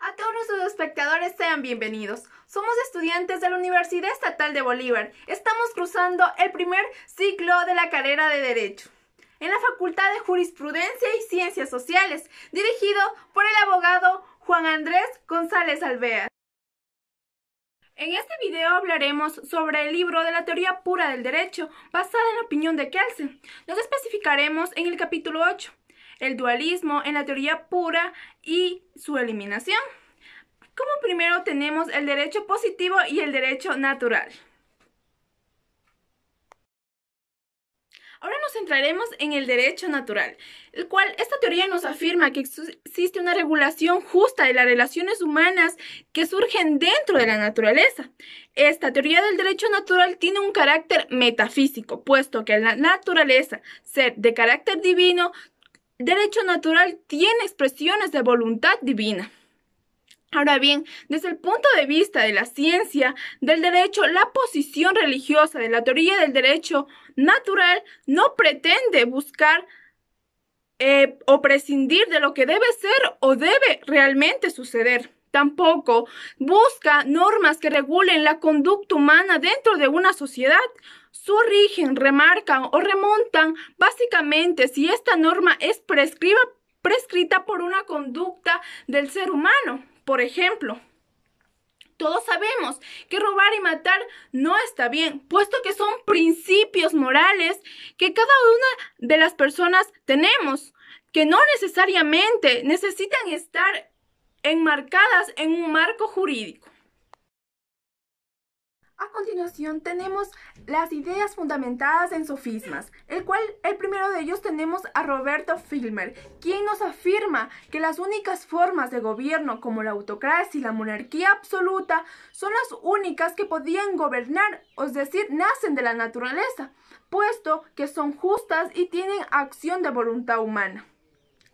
A todos nuestros espectadores sean bienvenidos. Somos estudiantes de la Universidad Estatal de Bolívar. Estamos cruzando el primer ciclo de la carrera de Derecho en la Facultad de Jurisprudencia y Ciencias Sociales, dirigido por el abogado Juan Andrés González Alvear. En este video hablaremos sobre el libro de la teoría pura del derecho, basada en la opinión de Kelsen. Nos especificaremos en el capítulo 8, el dualismo en la teoría pura y su eliminación. Como primero tenemos el derecho positivo y el derecho natural. Ahora nos centraremos en el derecho natural, el cual esta teoría nos afirma que existe una regulación justa de las relaciones humanas que surgen dentro de la naturaleza. Esta teoría del derecho natural tiene un carácter metafísico, puesto que la naturaleza, ser de carácter divino, derecho natural tiene expresiones de voluntad divina. Ahora bien, desde el punto de vista de la ciencia del derecho, la posición religiosa de la teoría del derecho natural no pretende buscar o prescindir de lo que debe ser o debe realmente suceder. Tampoco busca normas que regulen la conducta humana dentro de una sociedad. Su origen remarcan o remontan básicamente si esta norma es prescrita por una conducta del ser humano. Por ejemplo, todos sabemos que robar y matar no está bien, puesto que son principios morales que cada una de las personas tenemos, que no necesariamente necesitan estar enmarcadas en un marco jurídico. A continuación tenemos las ideas fundamentadas en sofismas, el primero de ellos tenemos a Roberto Filmer, quien nos afirma que las únicas formas de gobierno como la autocracia y la monarquía absoluta son las únicas que podían gobernar, es decir, nacen de la naturaleza, puesto que son justas y tienen acción de voluntad humana.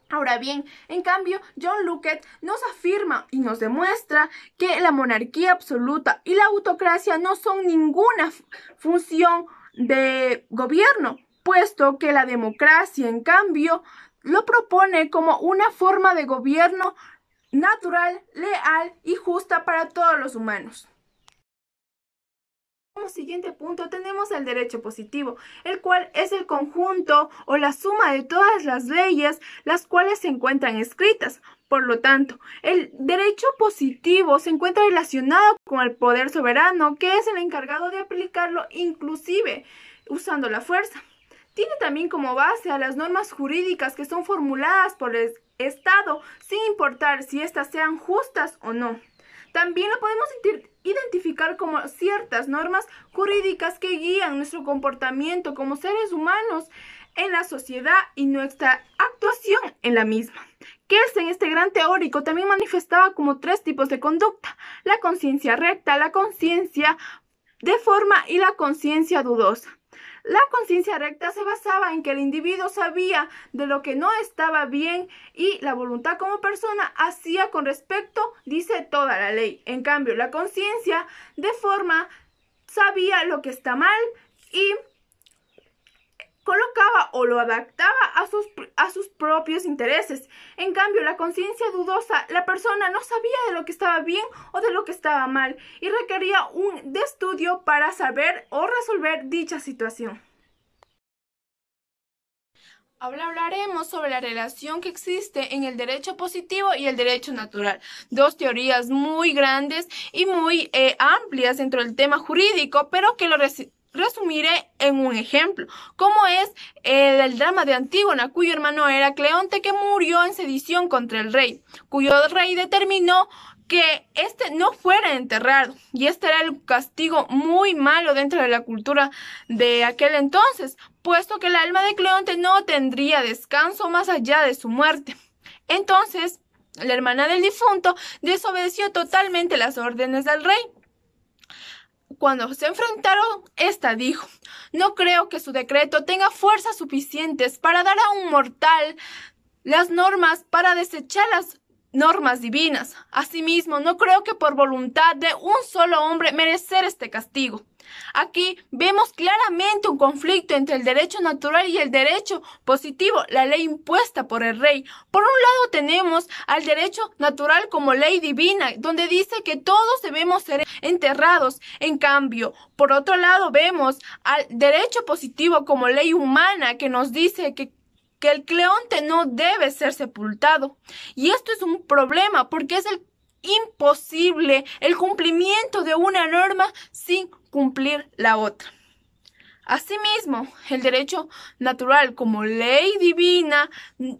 Ahora bien, en cambio, John Locke nos afirma y nos demuestra que la monarquía absoluta y la autocracia no son ninguna función de gobierno, puesto que la democracia, en cambio, lo propone como una forma de gobierno natural, leal y justa para todos los humanos. Como siguiente punto tenemos el derecho positivo, el cual es el conjunto o la suma de todas las leyes las cuales se encuentran escritas. Por lo tanto, el derecho positivo se encuentra relacionado con el poder soberano, que es el encargado de aplicarlo inclusive usando la fuerza. Tiene también como base a las normas jurídicas que son formuladas por el Estado, sin importar si éstas sean justas o no. También lo podemos identificar como ciertas normas jurídicas que guían nuestro comportamiento como seres humanos en la sociedad y nuestra actuación en la misma. Kelsen, este gran teórico, también manifestaba como tres tipos de conducta: la conciencia recta, la conciencia de forma y la conciencia dudosa. La conciencia recta se basaba en que el individuo sabía de lo que no estaba bien y la voluntad como persona hacía con respecto, dice toda la ley. En cambio, la conciencia de forma sabía lo que está mal y colocaba o lo adaptaba a sus propios intereses. En cambio, la conciencia dudosa, la persona no sabía de lo que estaba bien o de lo que estaba mal y requería un estudio para saber o resolver dicha situación. Ahora hablaremos sobre la relación que existe en el derecho positivo y el derecho natural, dos teorías muy grandes y muy amplias dentro del tema jurídico, pero que lo resumiré en un ejemplo, como es el drama de Antígona, cuyo hermano era Cleonte, que murió en sedición contra el rey, cuyo rey determinó que éste no fuera enterrado, y este era el castigo muy malo dentro de la cultura de aquel entonces, puesto que el alma de Cleonte no tendría descanso más allá de su muerte. Entonces, la hermana del difunto desobedeció totalmente las órdenes del rey. Cuando se enfrentaron, esta dijo: no creo que su decreto tenga fuerzas suficientes para dar a un mortal las normas para desechar las normas divinas. Asimismo, no creo que por voluntad de un solo hombre merecer este castigo. Aquí vemos claramente un conflicto entre el derecho natural y el derecho positivo, la ley impuesta por el rey. Por un lado tenemos al derecho natural como ley divina, donde dice que todos debemos ser enterrados. En cambio, por otro lado vemos al derecho positivo como ley humana, que nos dice que el creonte no debe ser sepultado. Y esto es un problema porque es imposible el cumplimiento de una norma sin cumplir la otra. Asimismo, el derecho natural como ley divina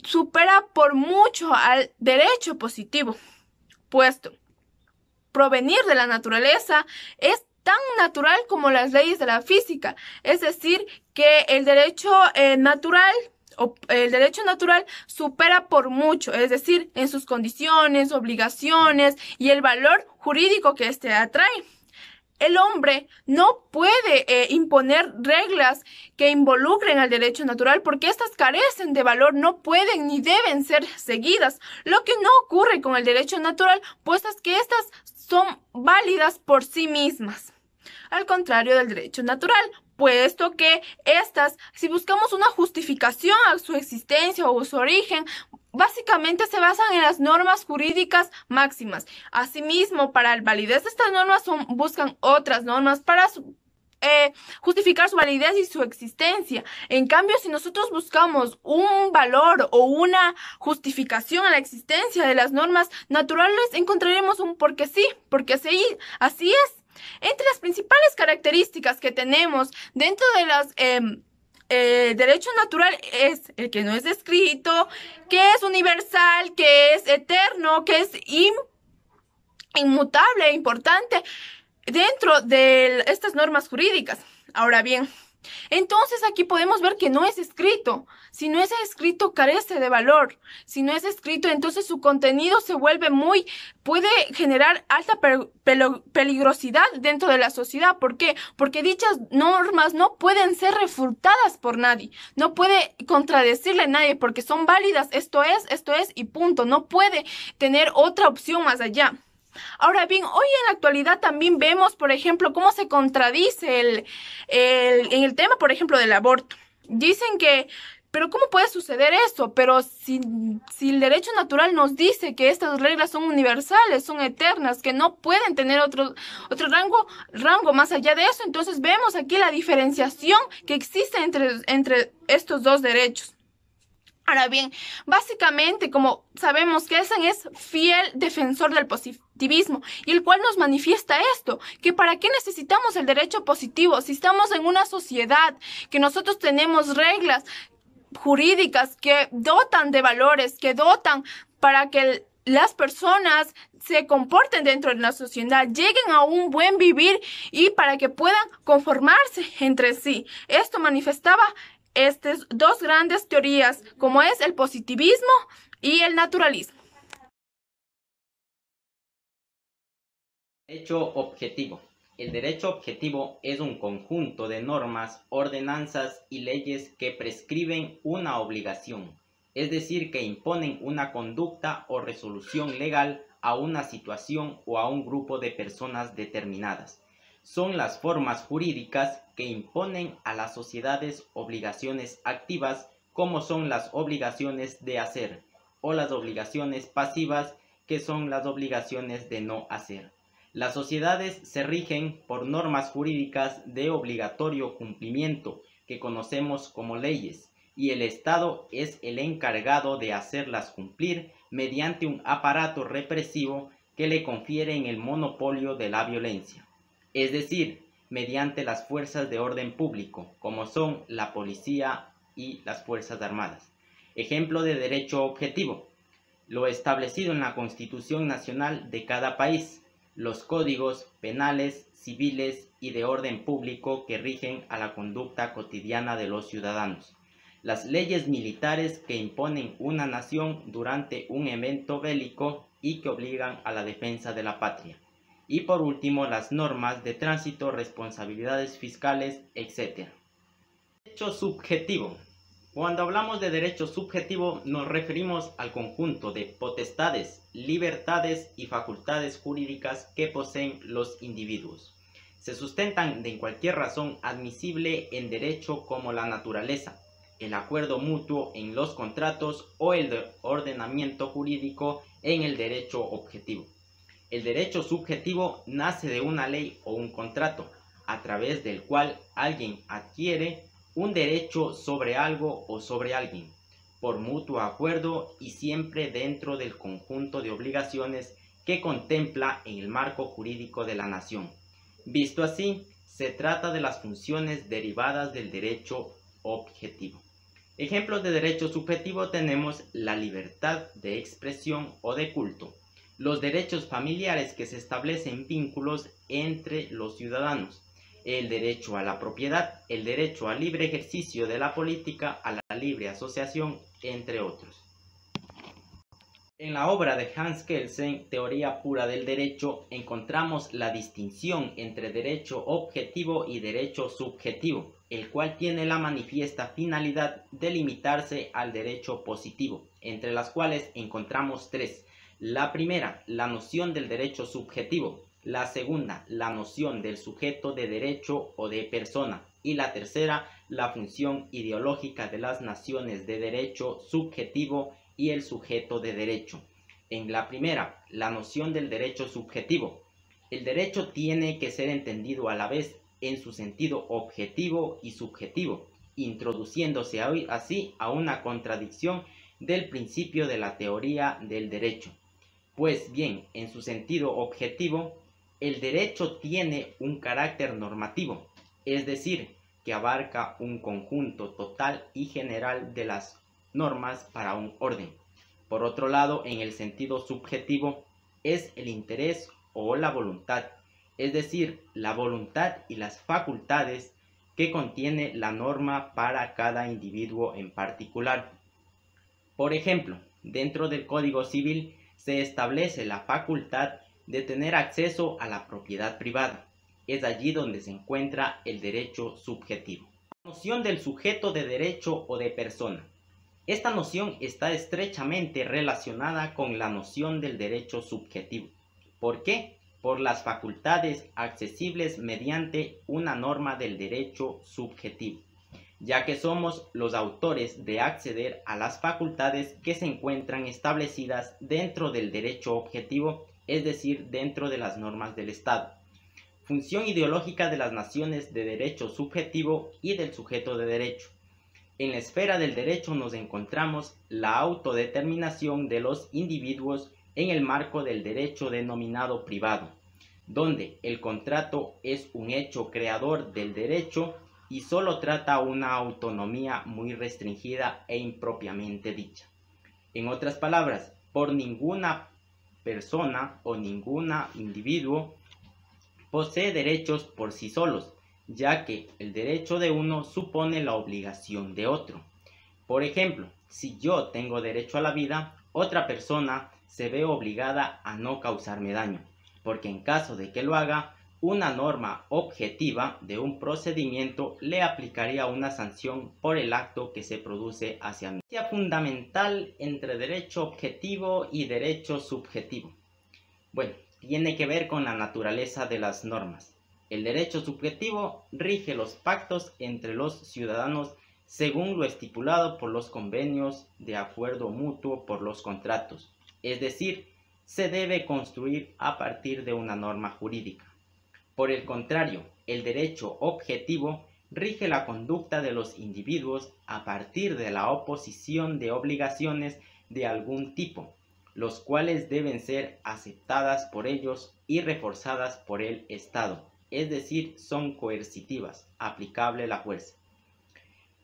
supera por mucho al derecho positivo, puesto provenir de la naturaleza es tan natural como las leyes de la física, es decir, que el derecho natural supera por mucho, es decir, en sus condiciones, obligaciones y el valor jurídico que éste atrae. El hombre no puede imponer reglas que involucren al derecho natural porque éstas carecen de valor, no pueden ni deben ser seguidas. Lo que no ocurre con el derecho natural, pues es que éstas son válidas por sí mismas, al contrario del derecho natural, puesto que éstas, si buscamos una justificación a su existencia o su origen, básicamente se basan en las normas jurídicas máximas. Asimismo, para la validez de estas normas buscan otras normas para justificar su validez y su existencia. En cambio, si nosotros buscamos un valor o una justificación a la existencia de las normas naturales, encontraremos un porque sí, porque sí, así es. Entre las principales características que tenemos dentro de las derecho natural es el que no es escrito, que es universal, que es eterno, que es inmutable e importante dentro de estas normas jurídicas. Ahora bien, entonces aquí podemos ver que no es escrito. Si no es escrito, carece de valor. Si no es escrito, entonces su contenido puede generar alta peligrosidad dentro de la sociedad. ¿Por qué? Porque dichas normas no pueden ser refutadas por nadie. No puede contradecirle a nadie porque son válidas. Esto es y punto. No puede tener otra opción más allá. Ahora bien, hoy en la actualidad también vemos, por ejemplo, cómo se contradice en el tema, por ejemplo, del aborto. Dicen que, pero ¿cómo puede suceder eso? Pero si el derecho natural nos dice que estas reglas son universales, son eternas, que no pueden tener otro rango más allá de eso, entonces vemos aquí la diferenciación que existe entre estos dos derechos. Ahora bien, básicamente, como sabemos, Kelsen es fiel defensor del positivismo y el cual nos manifiesta esto, que para qué necesitamos el derecho positivo si estamos en una sociedad, que nosotros tenemos reglas jurídicas que dotan de valores, que dotan para que las personas se comporten dentro de la sociedad, lleguen a un buen vivir y para que puedan conformarse entre sí. Esto manifestaba estas dos grandes teorías, como es el positivismo y el naturalismo. Derecho objetivo. El derecho objetivo es un conjunto de normas, ordenanzas y leyes que prescriben una obligación, es decir, que imponen una conducta o resolución legal a una situación o a un grupo de personas determinadas. Son las formas jurídicas que imponen a las sociedades obligaciones activas, como son las obligaciones de hacer, o las obligaciones pasivas, que son las obligaciones de no hacer. Las sociedades se rigen por normas jurídicas de obligatorio cumplimiento, que conocemos como leyes, y el Estado es el encargado de hacerlas cumplir mediante un aparato represivo que le confiere el monopolio de la violencia, es decir, mediante las fuerzas de orden público, como son la policía y las fuerzas armadas. Ejemplo de derecho objetivo: lo establecido en la Constitución Nacional de cada país, los códigos penales, civiles y de orden público que rigen a la conducta cotidiana de los ciudadanos, las leyes militares que imponen una nación durante un evento bélico y que obligan a la defensa de la patria, y por último las normas de tránsito, responsabilidades fiscales, etc. Derecho subjetivo. Cuando hablamos de derecho subjetivo nos referimos al conjunto de potestades, libertades y facultades jurídicas que poseen los individuos. Se sustentan en cualquier razón admisible en derecho como la naturaleza, el acuerdo mutuo en los contratos o el ordenamiento jurídico en el derecho objetivo. El derecho subjetivo nace de una ley o un contrato, a través del cual alguien adquiere un derecho sobre algo o sobre alguien, por mutuo acuerdo y siempre dentro del conjunto de obligaciones que contempla en el marco jurídico de la nación. Visto así, se trata de las funciones derivadas del derecho objetivo. Ejemplos de derecho subjetivo tenemos la libertad de expresión o de culto, los derechos familiares que se establecen vínculos entre los ciudadanos, el derecho a la propiedad, el derecho al libre ejercicio de la política, a la libre asociación, entre otros. En la obra de Hans Kelsen, Teoría pura del derecho, encontramos la distinción entre derecho objetivo y derecho subjetivo, el cual tiene la manifiesta finalidad de limitarse al derecho positivo, entre las cuales encontramos tres. La primera, la noción del derecho subjetivo. La segunda, la noción del sujeto de derecho o de persona. Y la tercera, la función ideológica de las naciones de derecho subjetivo y el sujeto de derecho. En la primera, la noción del derecho subjetivo. El derecho tiene que ser entendido a la vez en su sentido objetivo y subjetivo, introduciéndose así a una contradicción del principio de la teoría del derecho. Pues bien, en su sentido objetivo, el derecho tiene un carácter normativo, es decir, que abarca un conjunto total y general de las normas para un orden. Por otro lado, en el sentido subjetivo, es el interés o la voluntad, es decir, la voluntad y las facultades que contiene la norma para cada individuo en particular. Por ejemplo, dentro del Código Civil se establece la facultad de tener acceso a la propiedad privada. Es allí donde se encuentra el derecho subjetivo. La noción del sujeto de derecho o de persona. Esta noción está estrechamente relacionada con la noción del derecho subjetivo. ¿Por qué? Por las facultades accesibles mediante una norma del derecho subjetivo, ya que somos los autores de acceder a las facultades que se encuentran establecidas dentro del derecho objetivo, es decir, dentro de las normas del Estado. Función ideológica de las naciones de derecho subjetivo y del sujeto de derecho. En la esfera del derecho nos encontramos la autodeterminación de los individuos en el marco del derecho denominado privado, donde el contrato es un hecho creador del derecho y solo trata una autonomía muy restringida e impropiamente dicha. En otras palabras, por ninguna persona o ningún individuo posee derechos por sí solos, ya que el derecho de uno supone la obligación de otro. Por ejemplo, si yo tengo derecho a la vida, otra persona se ve obligada a no causarme daño, porque en caso de que lo haga, una norma objetiva de un procedimiento le aplicaría una sanción por el acto que se produce hacia mí. La diferencia fundamental entre derecho objetivo y derecho subjetivo. Bueno, tiene que ver con la naturaleza de las normas. El derecho subjetivo rige los pactos entre los ciudadanos según lo estipulado por los convenios de acuerdo mutuo por los contratos, es decir, se debe construir a partir de una norma jurídica. Por el contrario, el derecho objetivo rige la conducta de los individuos a partir de la oposición de obligaciones de algún tipo, los cuales deben ser aceptadas por ellos y reforzadas por el Estado, es decir, son coercitivas, aplicable la fuerza.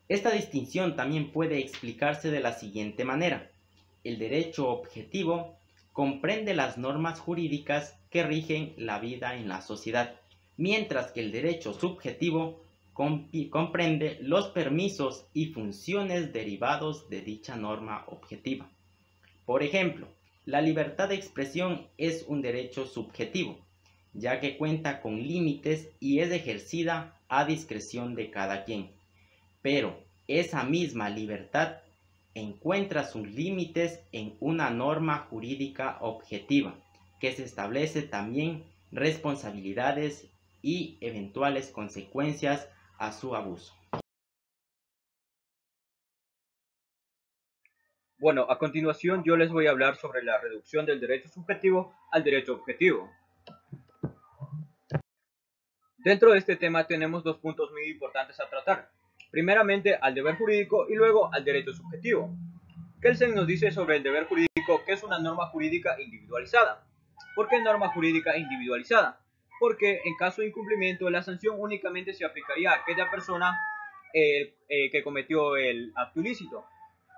Esta distinción también puede explicarse de la siguiente manera. El derecho objetivo comprende las normas jurídicas que rigen la vida en la sociedad, mientras que el derecho subjetivo comprende los permisos y funciones derivados de dicha norma objetiva. Por ejemplo, la libertad de expresión es un derecho subjetivo, ya que cuenta con límites y es ejercida a discreción de cada quien. Pero esa misma libertad encuentra sus límites en una norma jurídica objetiva, que se establece también responsabilidades y eventuales consecuencias a su abuso. Bueno, a continuación yo les voy a hablar sobre la reducción del derecho subjetivo al derecho objetivo. Dentro de este tema tenemos dos puntos muy importantes a tratar. Primeramente al deber jurídico y luego al derecho subjetivo. Kelsen nos dice sobre el deber jurídico que es una norma jurídica individualizada. ¿Por qué norma jurídica individualizada? Porque en caso de incumplimiento la sanción únicamente se aplicaría a aquella persona que cometió el acto ilícito.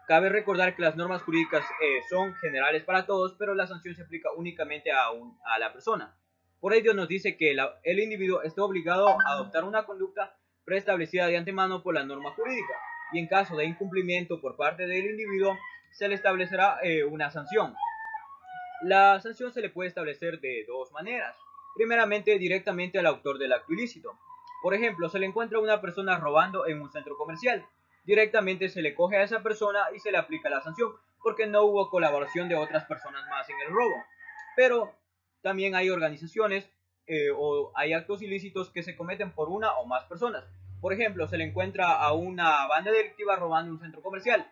Cabe recordar que las normas jurídicas son generales para todos, pero la sanción se aplica únicamente a la persona. Por ello nos dice que el individuo está obligado a adoptar una conducta preestablecida de antemano por la norma jurídica, y en caso de incumplimiento por parte del individuo se le establecerá una sanción. La sanción se le puede establecer de dos maneras. Primeramente, directamente al autor del acto ilícito. Por ejemplo, se le encuentra una persona robando en un centro comercial. Directamente se le coge a esa persona y se le aplica la sanción, porque no hubo colaboración de otras personas más en el robo. Pero también hay organizaciones o hay actos ilícitos que se cometen por una o más personas. Por ejemplo, se le encuentra a una banda delictiva robando un centro comercial.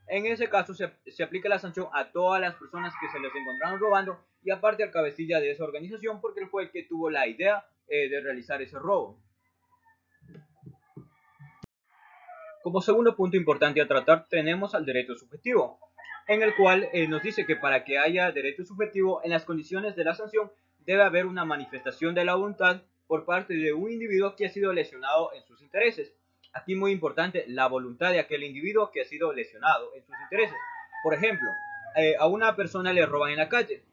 En ese caso se aplica la sanción a todas las personas que se les encontraron robando y aparte al cabecilla de esa organización, porque él fue el que tuvo la idea de realizar ese robo. Como segundo punto importante a tratar tenemos al derecho subjetivo, en el cual nos dice que para que haya derecho subjetivo en las condiciones de la sanción debe haber una manifestación de la voluntad por parte de un individuo que ha sido lesionado en sus intereses. Aquí muy importante, la voluntad de aquel individuo que ha sido lesionado en sus intereses. Por ejemplo, a una persona le roban en la calle,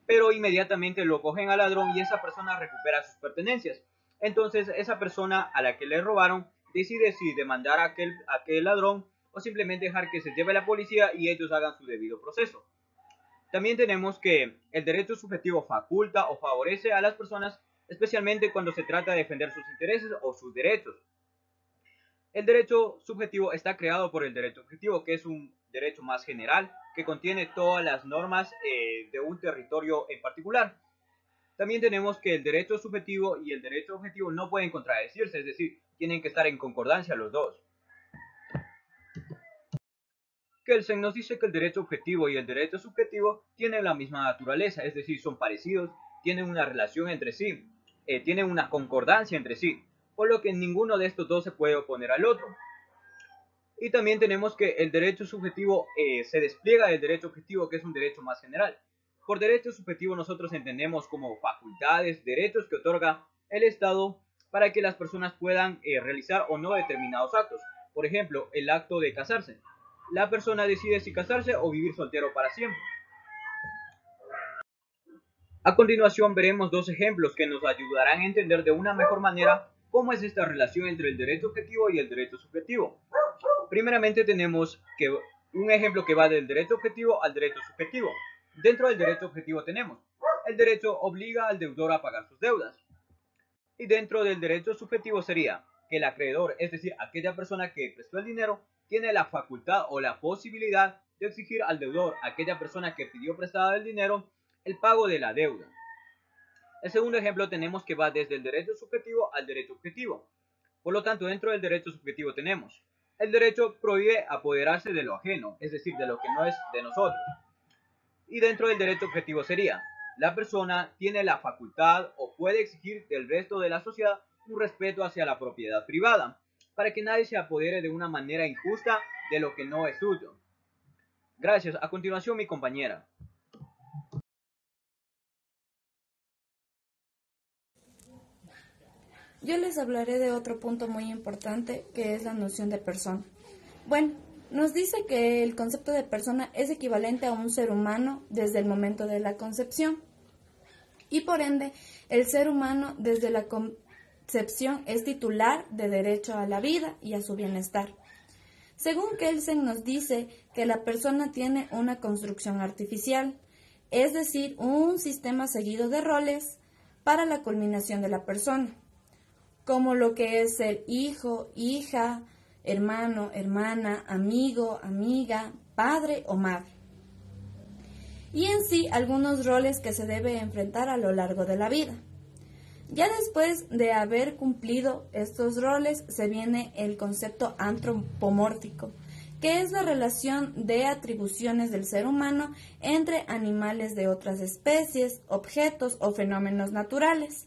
pero inmediatamente lo cogen al ladrón y esa persona recupera sus pertenencias. Entonces esa persona a la que le robaron decide si demandar a aquel ladrón o simplemente dejar que se lleve la policía y ellos hagan su debido proceso. También tenemos que el derecho subjetivo faculta o favorece a las personas, especialmente cuando se trata de defender sus intereses o sus derechos. El derecho subjetivo está creado por el derecho objetivo, que es un derecho más general, que contiene todas las normas de un territorio en particular. También tenemos que el derecho subjetivo y el derecho objetivo no pueden contradecirse, es decir, tienen que estar en concordancia los dos. Kelsen nos dice que el derecho objetivo y el derecho subjetivo tienen la misma naturaleza, es decir, son parecidos, tienen una relación entre sí, tienen una concordancia entre sí, por lo que ninguno de estos dos se puede oponer al otro. Y también tenemos que el derecho subjetivo se despliega del derecho objetivo, que es un derecho más general. Por derecho subjetivo nosotros entendemos como facultades, derechos que otorga el Estado para que las personas puedan realizar o no determinados actos. Por ejemplo, el acto de casarse. La persona decide si casarse o vivir soltero para siempre. A continuación veremos dos ejemplos que nos ayudarán a entender de una mejor manera cómo es esta relación entre el derecho objetivo y el derecho subjetivo. Primeramente tenemos un ejemplo que va del derecho objetivo al derecho subjetivo. Dentro del derecho objetivo tenemos: el derecho obliga al deudor a pagar sus deudas. Y dentro del derecho subjetivo sería que el acreedor, es decir, aquella persona que prestó el dinero, tiene la facultad o la posibilidad de exigir al deudor, aquella persona que pidió prestado el dinero, el pago de la deuda. El segundo ejemplo tenemos que va desde el derecho subjetivo al derecho objetivo. Por lo tanto, dentro del derecho subjetivo tenemos: el derecho prohíbe apoderarse de lo ajeno, es decir, de lo que no es de nosotros. Y dentro del derecho objetivo sería: la persona tiene la facultad o puede exigir del resto de la sociedad un respeto hacia la propiedad privada, para que nadie se apodere de una manera injusta de lo que no es suyo. Gracias. A continuación, mi compañera. Yo les hablaré de otro punto muy importante, que es la noción de persona. Bueno, nos dice que el concepto de persona es equivalente a un ser humano desde el momento de la concepción. Y por ende, el ser humano desde la concepción es titular de derecho a la vida y a su bienestar. Según Kelsen nos dice que la persona tiene una construcción artificial, es decir, un sistema seguido de roles para la culminación de la persona, como lo que es el hijo, hija, hermano, hermana, amigo, amiga, padre o madre. Y en sí algunos roles que se debe enfrentar a lo largo de la vida. Ya después de haber cumplido estos roles se viene el concepto antropomórfico, que es la relación de atribuciones del ser humano entre animales de otras especies, objetos o fenómenos naturales.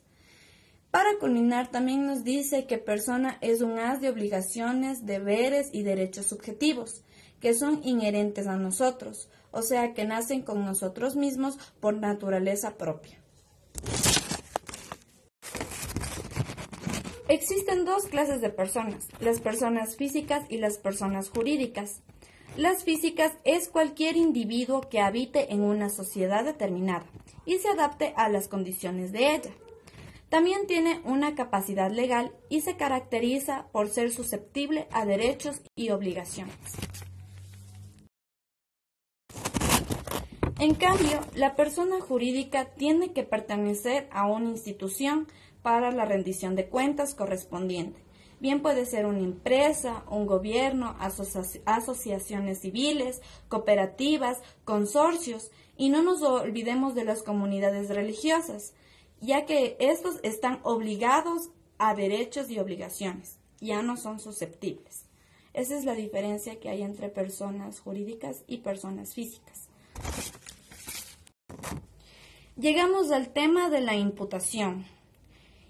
Para culminar, también nos dice que persona es un haz de obligaciones, deberes y derechos subjetivos, que son inherentes a nosotros, o sea, que nacen con nosotros mismos por naturaleza propia. Existen dos clases de personas, las personas físicas y las personas jurídicas. Las físicas es cualquier individuo que habite en una sociedad determinada y se adapte a las condiciones de ella. También tiene una capacidad legal y se caracteriza por ser susceptible a derechos y obligaciones. En cambio, la persona jurídica tiene que pertenecer a una institución para la rendición de cuentas correspondiente. Bien puede ser una empresa, un gobierno, asociaciones civiles, cooperativas, consorcios, y no nos olvidemos de las comunidades religiosas, ya que estos están obligados a derechos y obligaciones, ya no son susceptibles. Esa es la diferencia que hay entre personas jurídicas y personas físicas. Llegamos al tema de la imputación.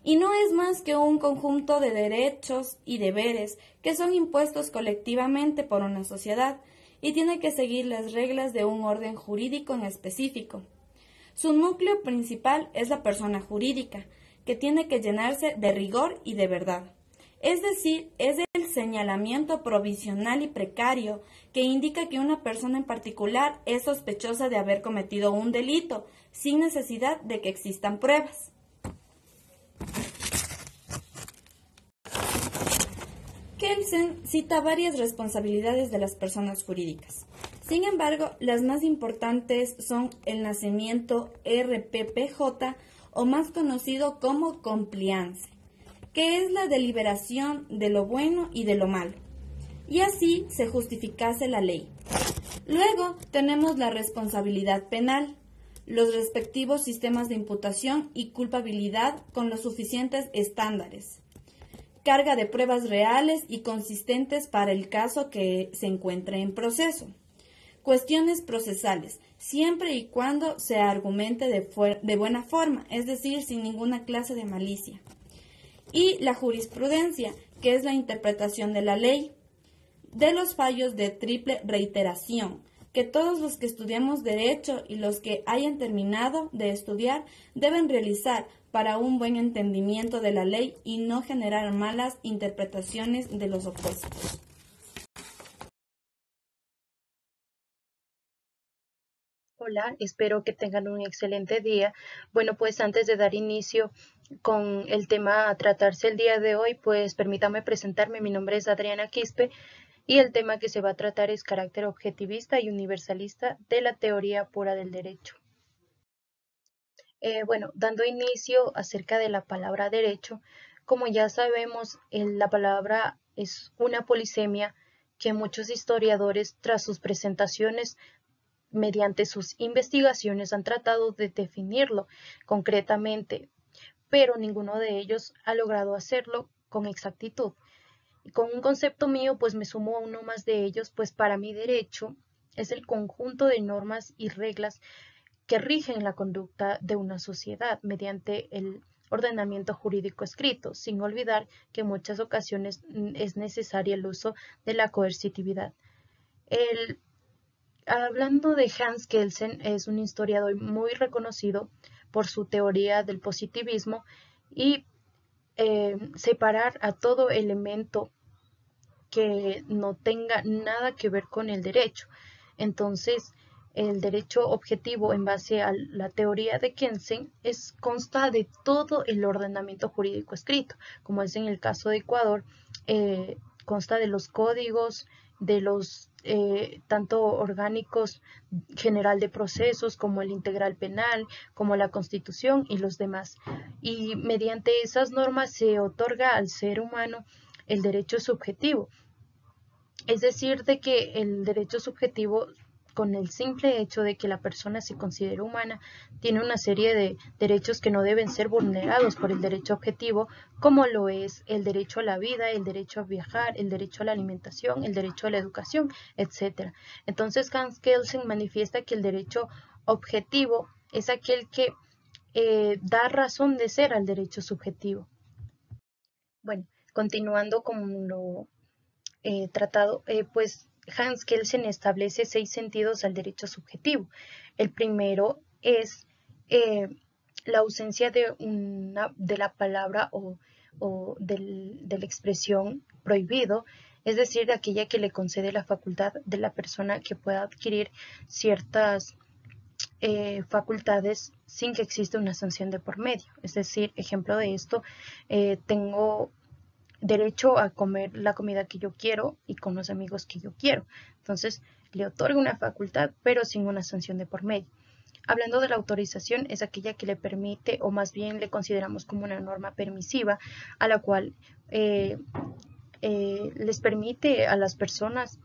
Y no es más que un conjunto de derechos y deberes que son impuestos colectivamente por una sociedad y tiene que seguir las reglas de un orden jurídico en específico. Su núcleo principal es la persona jurídica, que tiene que llenarse de rigor y de verdad. Es decir, es el señalamiento provisional y precario que indica que una persona en particular es sospechosa de haber cometido un delito, sin necesidad de que existan pruebas. Kelsen cita varias responsabilidades de las personas jurídicas. Sin embargo, las más importantes son el nacimiento RPPJ, o más conocido como compliance, que es la deliberación de lo bueno y de lo malo, y así se justificase la ley. Luego tenemos la responsabilidad penal, los respectivos sistemas de imputación y culpabilidad con los suficientes estándares, carga de pruebas reales y consistentes para el caso que se encuentre en proceso, cuestiones procesales, siempre y cuando se argumente de buena forma, es decir, sin ninguna clase de malicia, y la jurisprudencia, que es la interpretación de la ley, de los fallos de triple reiteración, que todos los que estudiamos Derecho y los que hayan terminado de estudiar deben realizar para un buen entendimiento de la ley y no generar malas interpretaciones de los opuestos. Hola, espero que tengan un excelente día. Bueno, pues antes de dar inicio con el tema a tratarse el día de hoy, pues permítame presentarme. Mi nombre es Adriana Quispe y el tema que se va a tratar es carácter objetivista y universalista de la teoría pura del derecho. Dando inicio acerca de la palabra derecho, como ya sabemos, la palabra es una polisemia que muchos historiadores, tras sus presentaciones, mediante sus investigaciones, han tratado de definirlo concretamente, pero ninguno de ellos ha logrado hacerlo con exactitud. Y con un concepto mío, pues me sumo a uno más de ellos, pues para mí derecho es el conjunto de normas y reglas que rigen la conducta de una sociedad mediante el ordenamiento jurídico escrito, sin olvidar que en muchas ocasiones es necesario el uso de la coercitividad. Hablando de Hans Kelsen, es un historiador muy reconocido por su teoría del positivismo y separar a todo elemento que no tenga nada que ver con el derecho. Entonces, el derecho objetivo en base a la teoría de Kelsen consta de todo el ordenamiento jurídico escrito, como es en el caso de Ecuador, consta de los códigos, de los tanto orgánicos general de procesos como el integral penal, como la Constitución y los demás. Y mediante esas normas se otorga al ser humano el derecho subjetivo. Es decir, de que el derecho subjetivo con el simple hecho de que la persona se considere humana, tiene una serie de derechos que no deben ser vulnerados por el derecho objetivo, como lo es el derecho a la vida, el derecho a viajar, el derecho a la alimentación, el derecho a la educación, etc. Entonces Hans Kelsen manifiesta que el derecho objetivo es aquel que da razón de ser al derecho subjetivo. Bueno, continuando con lo tratado, pues Hans Kelsen establece 6 sentidos al derecho subjetivo. El primero es la ausencia de la palabra o de la expresión prohibido, es decir, aquella que le concede la facultad de la persona que pueda adquirir ciertas facultades sin que exista una sanción de por medio. Es decir, ejemplo de esto, tengo derecho a comer la comida que yo quiero y con los amigos que yo quiero. Entonces, le otorga una facultad, pero sin una sanción de por medio. Hablando de la autorización, es aquella que le permite, o más bien le consideramos como una norma permisiva, a la cual les permite a las personas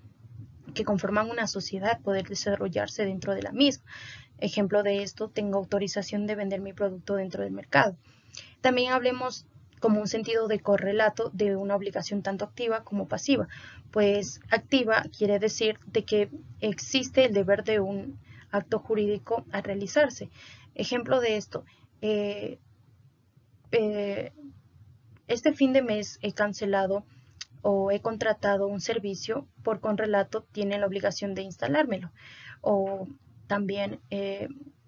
que conforman una sociedad poder desarrollarse dentro de la misma. Ejemplo de esto, tengo autorización de vender mi producto dentro del mercado. También hablemos como un sentido de correlato de una obligación tanto activa como pasiva. Pues activa quiere decir de que existe el deber de un acto jurídico a realizarse. Ejemplo de esto, este fin de mes he cancelado o he contratado un servicio, por correlato tiene la obligación de instalármelo. O también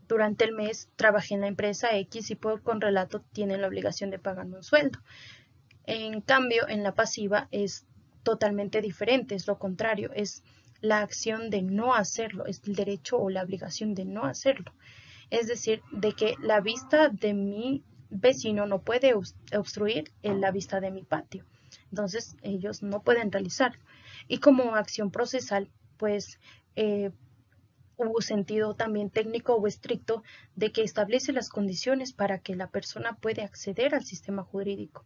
durante el mes trabajé en la empresa X y por correlato tienen la obligación de pagarme un sueldo. En cambio, en la pasiva es totalmente diferente, es lo contrario, es la acción de no hacerlo, es el derecho o la obligación de no hacerlo. Es decir, de que la vista de mi vecino no puede obstruir la vista de mi patio. Entonces, ellos no pueden realizarlo. Y como acción procesal, pues hubo sentido también técnico o estricto de que establece las condiciones para que la persona pueda acceder al sistema jurídico.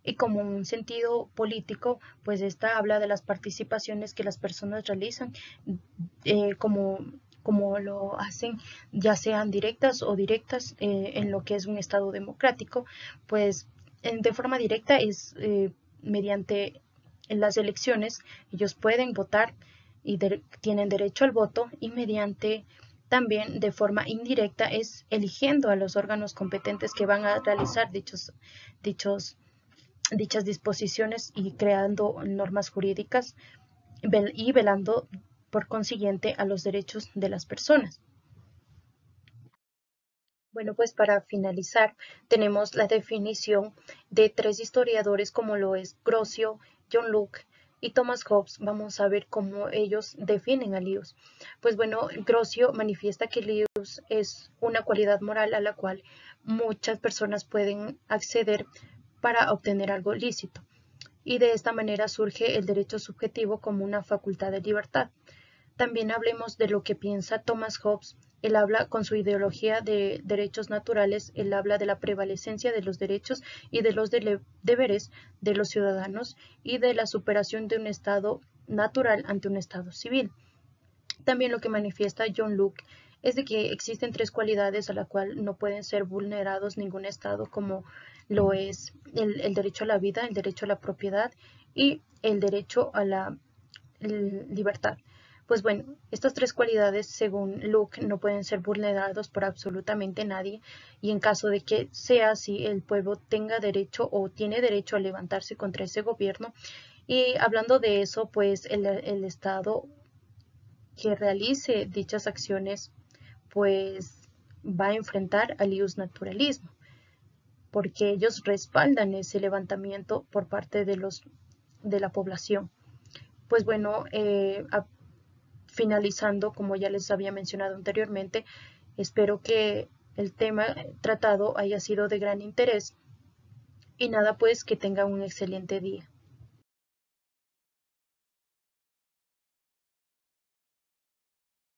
Y como un sentido político, pues esta habla de las participaciones que las personas realizan como lo hacen, ya sean directas o directas en lo que es un Estado democrático, pues de forma directa es mediante las elecciones, ellos pueden votar y tienen derecho al voto, y mediante también de forma indirecta es eligiendo a los órganos competentes que van a realizar dichas disposiciones y creando normas jurídicas y velando por consiguiente a los derechos de las personas. Bueno, pues para finalizar tenemos la definición de 3 historiadores como lo es Grocio, John Locke y Thomas Hobbes. Vamos a ver cómo ellos definen al ius. Pues bueno, Grocio manifiesta que el ius es una cualidad moral a la cual muchas personas pueden acceder para obtener algo lícito, y de esta manera surge el derecho subjetivo como una facultad de libertad. También hablemos de lo que piensa Thomas Hobbes. Él habla con su ideología de derechos naturales, él habla de la prevalecencia de los derechos y de los deberes de los ciudadanos y de la superación de un estado natural ante un estado civil. También lo que manifiesta John Locke es de que existen 3 cualidades a la cual no pueden ser vulnerados ningún estado, como lo es el derecho a la vida, el derecho a la propiedad y el derecho a la libertad. Pues bueno, estas 3 cualidades, según Locke, no pueden ser vulnerados por absolutamente nadie, y en caso de que sea así, el pueblo tenga derecho o tiene derecho a levantarse contra ese gobierno. Y hablando de eso, pues el Estado que realice dichas acciones, pues va a enfrentar al iusnaturalismo, porque ellos respaldan ese levantamiento por parte de la población. Pues bueno, finalizando, como ya les había mencionado anteriormente, espero que el tema tratado haya sido de gran interés y nada, pues que tengan un excelente día.